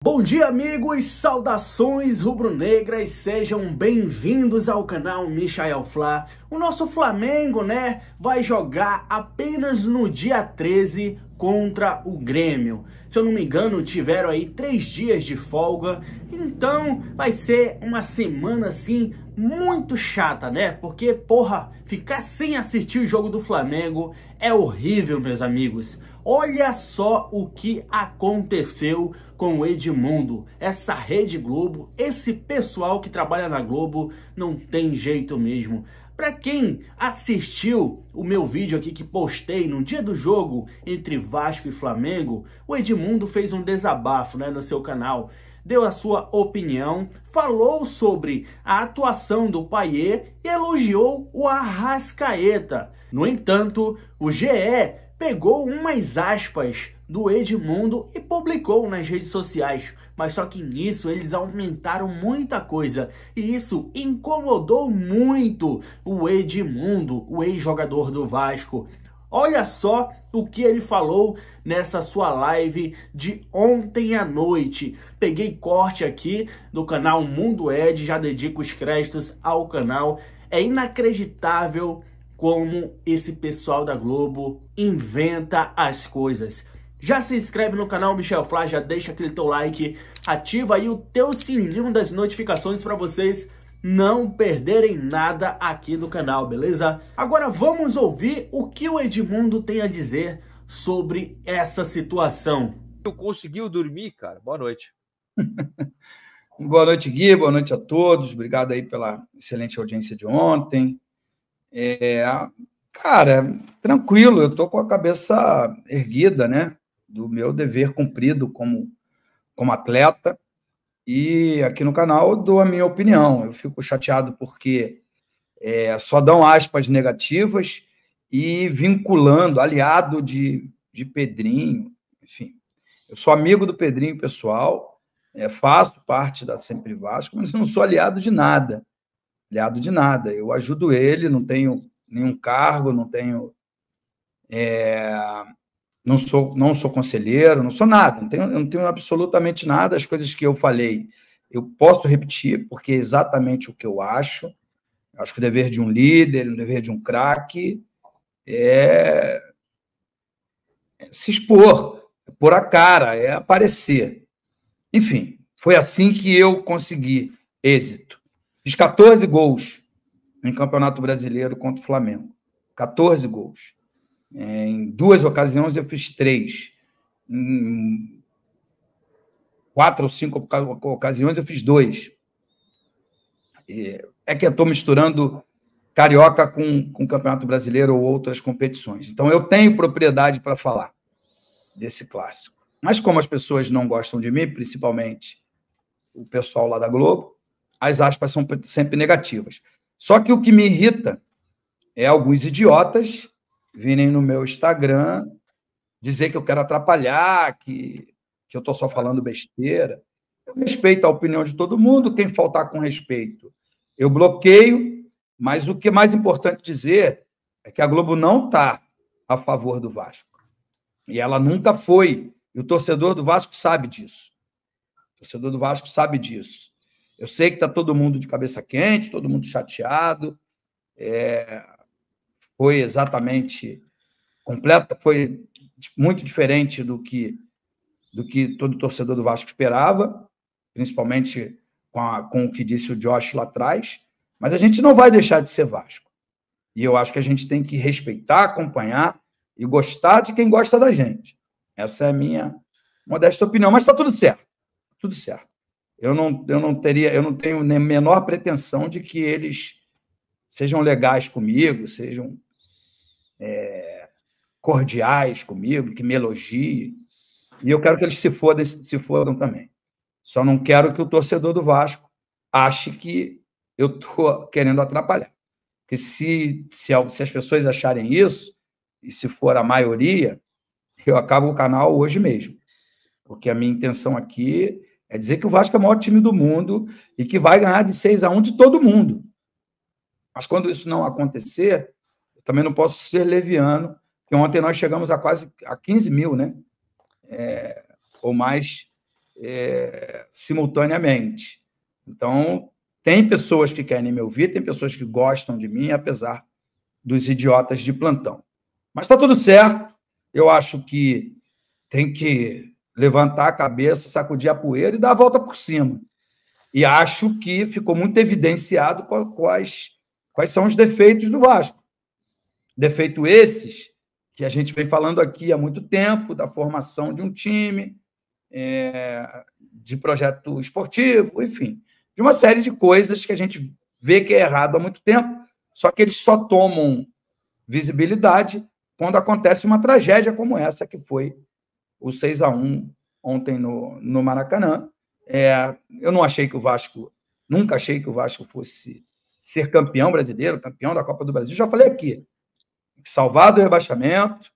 Bom dia, amigos, saudações rubro-negras, sejam bem-vindos ao canal Michael Fla. O nosso Flamengo, vai jogar apenas no dia 13 contra o Grêmio. Se eu não me engano, tiveram aí 3 dias de folga, então vai ser uma semana assim muito chata, Porque, ficar sem assistir o jogo do Flamengo é horrível, meus amigos. Olha só o que aconteceu com o Edmundo. Essa Rede Globo, esse pessoal que trabalha na Globo, não tem jeito mesmo. Para quem assistiu o meu vídeo aqui que postei no dia do jogo entre Vasco e Flamengo, o Edmundo fez um desabafo, no seu canal. Deu a sua opinião, falou sobre a atuação do Payet e elogiou o Arrascaeta. No entanto, o GE pegou umas aspas do Edmundo e publicou nas redes sociais. Mas só que nisso eles aumentaram muita coisa. E isso incomodou muito o Edmundo, o ex-jogador do Vasco. Olha só o que ele falou nessa sua live de ontem à noite. Peguei corte aqui do canal Mundo Ed, já dedico os créditos ao canal. É inacreditável como esse pessoal da Globo inventa as coisas. Já se inscreve no canal Michael Fla, já deixa aquele teu like, ativa aí o teu sininho das notificações para vocês não perderem nada aqui do canal, beleza? Agora vamos ouvir o que o Edmundo tem a dizer sobre essa situação. Tu conseguiu dormir, cara? Boa noite. Boa noite, Gui. Boa noite a todos. Obrigado aí pela excelente audiência de ontem. Cara, tranquilo. Eu tô com a cabeça erguida, do meu dever cumprido como atleta. E aqui no canal eu dou a minha opinião. Eu fico chateado porque só dão aspas negativas e vinculando, aliado de Pedrinho. Enfim, eu sou amigo do Pedrinho, pessoal, faço parte da Sempre Vasco, mas eu não sou aliado de nada. Aliado de nada. Eu ajudo ele, não tenho nenhum cargo, não tenho... Não sou conselheiro, não sou nada, eu não tenho absolutamente nada. As coisas que eu falei, eu posso repetir, porque é exatamente o que eu acho. Acho que o dever de um líder, o dever de um craque é se expor, é pôr a cara, é aparecer. Enfim, foi assim que eu consegui êxito. Fiz 14 gols em Campeonato Brasileiro contra o Flamengo. 14 gols. Em 2 ocasiões eu fiz 3. Em 4 ou 5 ocasiões eu fiz 2. É que eu estou misturando Carioca com Campeonato Brasileiro ou outras competições. Então eu tenho propriedade para falar desse clássico. Mas como as pessoas não gostam de mim, principalmente o pessoal lá da Globo, as aspas são sempre negativas. Só que o que me irrita é alguns idiotas virem no meu Instagram dizer que eu quero atrapalhar, que eu estou só falando besteira. Eu respeito a opinião de todo mundo, quem faltar com respeito, eu bloqueio, mas o que é mais importante dizer é que a Globo não está a favor do Vasco. E ela nunca foi. E o torcedor do Vasco sabe disso. O torcedor do Vasco sabe disso. Eu sei que está todo mundo de cabeça quente, todo mundo chateado. Foi exatamente completa, foi muito diferente do que todo torcedor do Vasco esperava, principalmente com o que disse o Josh lá atrás, mas a gente não vai deixar de ser Vasco. E eu acho que a gente tem que respeitar, acompanhar e gostar de quem gosta da gente. Essa é a minha modesta opinião, mas está tudo certo. Tudo certo. Eu não tenho nem a menor pretensão de que eles sejam legais comigo, sejam cordiais comigo, que me elogiem. E eu quero que eles se fodam também. Só não quero que o torcedor do Vasco ache que eu estou querendo atrapalhar. Porque se as pessoas acharem isso, e se for a maioria, eu acabo o canal hoje mesmo. Porque a minha intenção aqui é dizer que o Vasco é o maior time do mundo e que vai ganhar de 6-1 de todo mundo. Mas quando isso não acontecer, eu também não posso ser leviano, porque ontem nós chegamos a quase 15 mil, ou mais simultaneamente. Então, tem pessoas que querem me ouvir, tem pessoas que gostam de mim, apesar dos idiotas de plantão. Mas está tudo certo. Eu acho que tem que levantar a cabeça, sacudir a poeira e dar a volta por cima. E acho que ficou muito evidenciado quais são os defeitos do Vasco. Defeito esses que a gente vem falando aqui há muito tempo, da formação de um time, de projeto esportivo, enfim, de uma série de coisas que a gente vê que é errado há muito tempo, só que eles só tomam visibilidade quando acontece uma tragédia como essa, que foi o 6-1 ontem no Maracanã. Eu não achei que o Vasco, nunca achei que o Vasco fosse ser campeão brasileiro, campeão da Copa do Brasil. Já falei aqui, salvar do rebaixamento,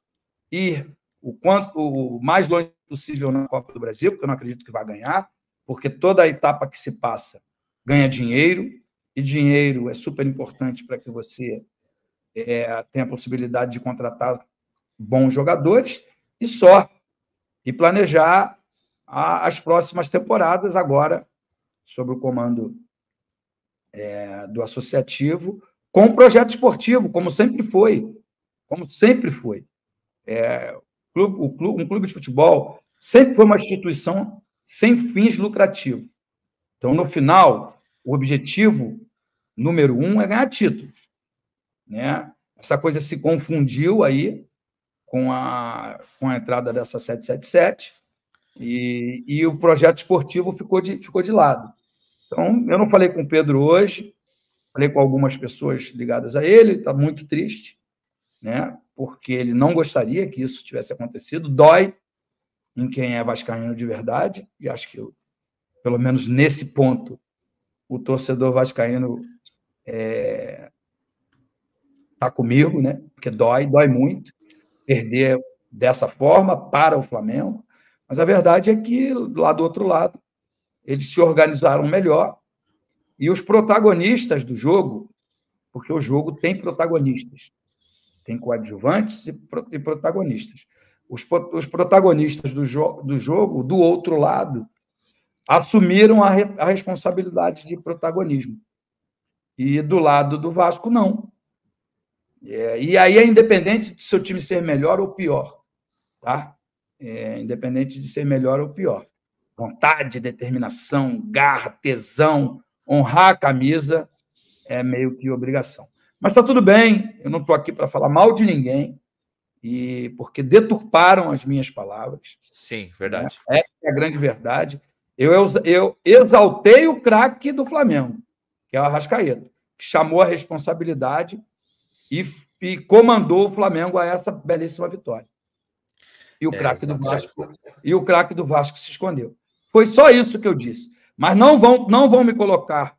ir o mais longe possível na Copa do Brasil, porque eu não acredito que vai ganhar, porque toda a etapa que se passa ganha dinheiro, e dinheiro é super importante para que você tenha a possibilidade de contratar bons jogadores, e planejar as próximas temporadas agora, sob o comando do associativo, com o projeto esportivo, como sempre foi. Como sempre foi. Um clube de futebol sempre foi uma instituição sem fins lucrativos. Então, no final, o objetivo número 1 é ganhar títulos. Né? Essa coisa se confundiu aí com a entrada dessa 777 e o projeto esportivo ficou de lado. Então, eu não falei com o Pedro hoje, falei com algumas pessoas ligadas a ele está muito triste, né? Porque ele não gostaria que isso tivesse acontecido, dói em quem é vascaíno de verdade, e acho que, pelo menos nesse ponto, o torcedor vascaíno está comigo, né? Porque dói muito perder dessa forma para o Flamengo, mas a verdade é que, lá do outro lado, eles se organizaram melhor e os protagonistas do jogo, porque o jogo tem protagonistas, tem coadjuvantes e protagonistas. Os protagonistas do jogo, do outro lado, assumiram a responsabilidade de protagonismo. E do lado do Vasco, não. E aí é independente de seu time ser melhor ou pior. Tá? Independente de ser melhor ou pior. Vontade, determinação, garra, tesão, honrar a camisa é meio que obrigação. Mas está tudo bem, eu não estou aqui para falar mal de ninguém, porque deturparam as minhas palavras. Sim, verdade. Né? Essa é a grande verdade. Eu exaltei o craque do Flamengo, que é o Arrascaeta, que chamou a responsabilidade e comandou o Flamengo a essa belíssima vitória. E o craque do Vasco se escondeu. Foi só isso que eu disse. Mas não vão me colocar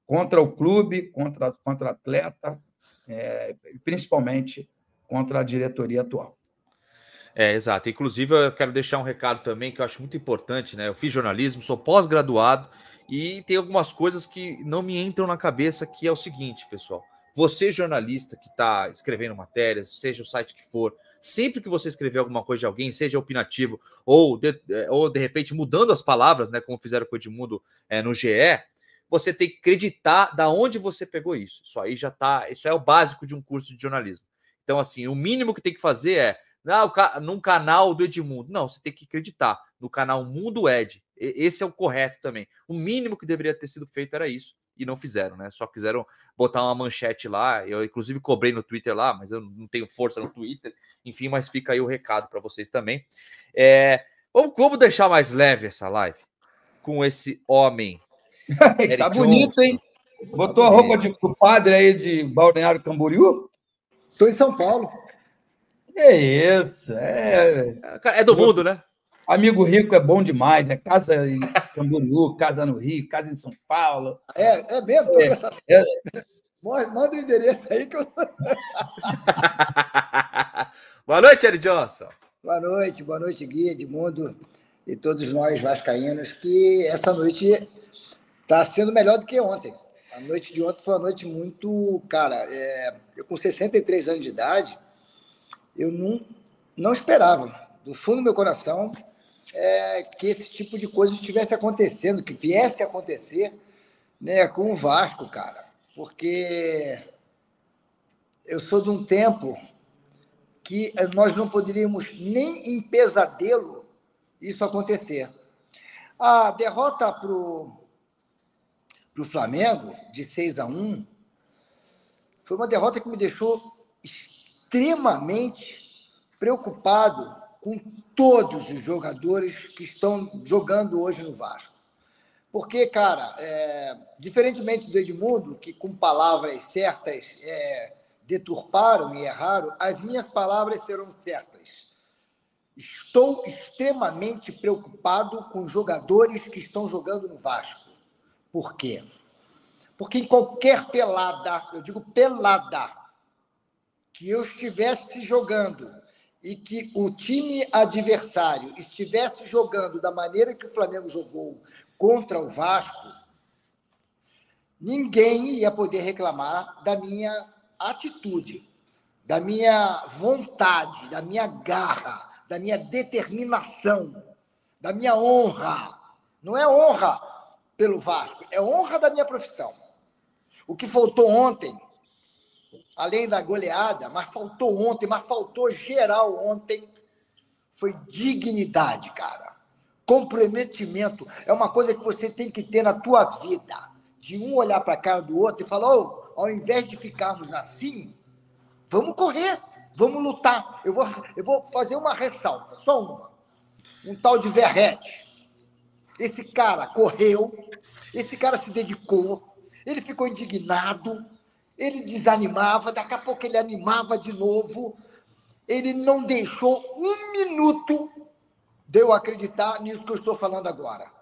contra o clube, contra atleta, principalmente contra a diretoria atual. Exato. Inclusive, eu quero deixar um recado também que eu acho muito importante, né? Eu fiz jornalismo, sou pós-graduado e tem algumas coisas que não me entram na cabeça, que é o seguinte, pessoal. Você, jornalista que está escrevendo matérias, seja o site que for, sempre que você escrever alguma coisa de alguém, seja opinativo ou de repente mudando as palavras, né, como fizeram com o Edmundo no GE, você tem que acreditar da onde você pegou isso. Isso aí isso é o básico de um curso de jornalismo. Então, assim, o mínimo que tem que fazer num canal do Edmundo. Não, você tem que acreditar no canal Mundo Ed. Esse é o correto também. O mínimo que deveria ter sido feito era isso. E não fizeram, né? Só quiseram botar uma manchete lá. Eu, inclusive, cobrei no Twitter lá, mas eu não tenho força no Twitter. Enfim, mas fica aí o recado para vocês também. Vamos deixar mais leve essa live com esse homem. Tá bonito, hein? Botou a roupa do padre aí de Balneário Camboriú? Estou em São Paulo. É isso. É do mundo, né? Amigo rico é bom demais, né? Casa em Camboriú, casa no Rio, casa em São Paulo. É mesmo? Manda o endereço aí que eu... Boa noite, Eric Johnson. Boa noite, Gui, Edmundo e todos nós vascaínos, que essa noite está sendo melhor do que ontem. A noite de ontem foi uma noite muito... Cara, eu com 63 anos de idade, eu não esperava, do fundo do meu coração, que esse tipo de coisa estivesse acontecendo, que viesse a acontecer, né, com o Vasco, cara. Porque eu sou de um tempo que nós não poderíamos nem em pesadelo isso acontecer. A derrota para o Flamengo, de 6-1, foi uma derrota que me deixou extremamente preocupado com todos os jogadores que estão jogando hoje no Vasco. Porque, cara, diferentemente do Edmundo, que com palavras certas deturparam e erraram, as minhas palavras serão certas. Estou extremamente preocupado com os jogadores que estão jogando no Vasco. Por quê? Porque em qualquer pelada, eu digo pelada, que eu estivesse jogando e que o time adversário estivesse jogando da maneira que o Flamengo jogou contra o Vasco, ninguém ia poder reclamar da minha atitude, da minha vontade, da minha garra, da minha determinação, da minha honra. Não é honra pelo Vasco, é honra da minha profissão. O que faltou ontem, além da goleada, mas faltou geral ontem, foi dignidade, cara. Comprometimento. É uma coisa que você tem que ter na tua vida. De um olhar para a cara do outro e falar, ao invés de ficarmos assim, vamos correr, vamos lutar. Eu vou fazer uma ressalta, só uma. Um tal de Verrete. Esse cara correu, esse cara se dedicou, ele ficou indignado, ele desanimava, daqui a pouco ele animava de novo. Ele não deixou um minuto de eu acreditar nisso que eu estou falando agora.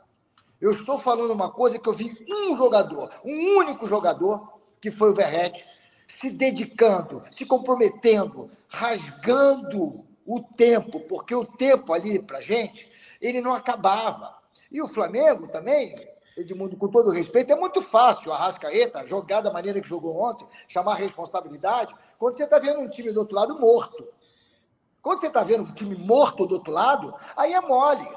Eu estou falando uma coisa que eu vi um jogador, um único jogador, que foi o Verrete, se dedicando, se comprometendo, rasgando o tempo, porque o tempo ali, pra gente, ele não acabava. E o Flamengo também, Edmundo, com todo respeito, é muito fácil a Arrascaeta jogar da maneira que jogou ontem, chamar a responsabilidade, quando você está vendo um time do outro lado morto. Quando você está vendo um time morto do outro lado, aí é mole.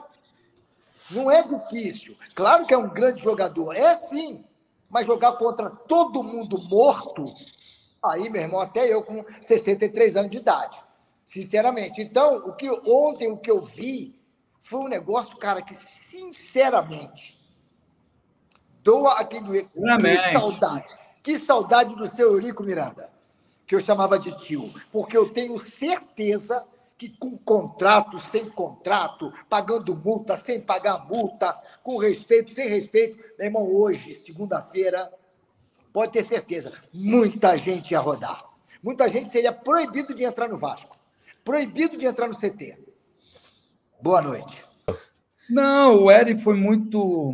Não é difícil. Claro que é um grande jogador, é sim, mas jogar contra todo mundo morto, aí, meu irmão, até eu com 63 anos de idade, sinceramente. Então, ontem o que eu vi foi um negócio, cara, que sinceramente doa aqui do que saudade do seu Eurico Miranda, que eu chamava de tio, porque eu tenho certeza que com contrato, sem contrato, pagando multa, sem pagar multa, com respeito, sem respeito, meu irmão, hoje, segunda-feira, pode ter certeza, muita gente ia rodar. Muita gente seria proibido de entrar no Vasco, proibido de entrar no CT. Boa noite. Não, o Eri foi muito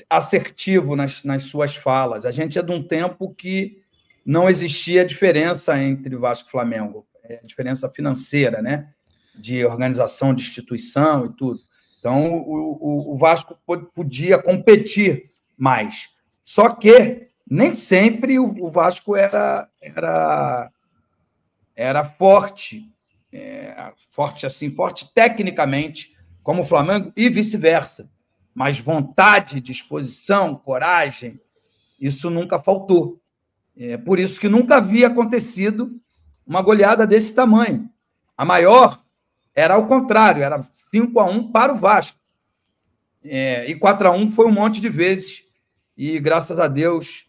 assertivo nas suas falas. A gente é de um tempo que não existia diferença entre Vasco e Flamengo, diferença financeira, né? De organização, de instituição e tudo. Então, o Vasco podia competir mais. Só que nem sempre o Vasco era forte, forte tecnicamente, como o Flamengo, e vice-versa. Mas vontade, disposição, coragem, isso nunca faltou. Por isso que nunca havia acontecido uma goleada desse tamanho. A maior era ao contrário, era 5-1 para o Vasco. E 4-1 foi um monte de vezes. E, graças a Deus,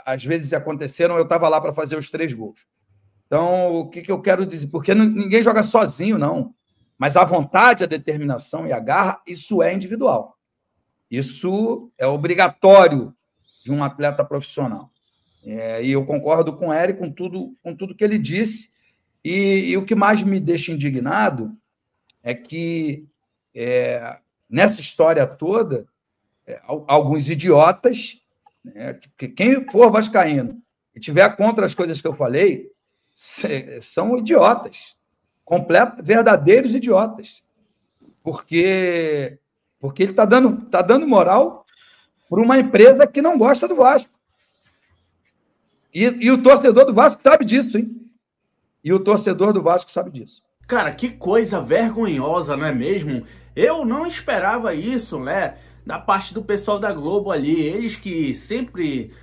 às vezes aconteceram, eu estava lá para fazer os 3 gols. Então, o que eu quero dizer? Porque ninguém joga sozinho, não. Mas a vontade, a determinação e a garra, isso é individual. Isso é obrigatório de um atleta profissional. E eu concordo com o Eri, com tudo que ele disse. E o que mais me deixa indignado é que, nessa história toda, alguns idiotas, que quem for vascaíno e tiver contra as coisas que eu falei, são idiotas, verdadeiros idiotas, porque ele está dando moral para uma empresa que não gosta do Vasco. E o torcedor do Vasco sabe disso, hein? E o torcedor do Vasco sabe disso. Cara, que coisa vergonhosa, não é mesmo? Eu não esperava isso, né? Da parte do pessoal da Globo ali. Eles que sempre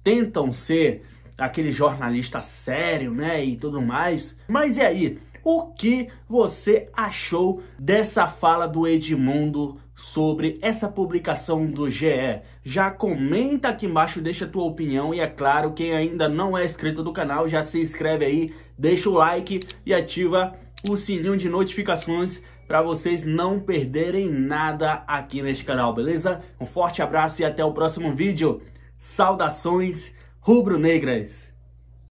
tentam ser aquele jornalista sério, né? E tudo mais. Mas e aí? O que você achou dessa fala do Edmundo sobre essa publicação do GE? Já comenta aqui embaixo, deixa a tua opinião. E é claro, quem ainda não é inscrito do canal, já se inscreve aí, deixa o like e ativa o sininho de notificações para vocês não perderem nada aqui neste canal, beleza? Um forte abraço e até o próximo vídeo. Saudações rubro-negras!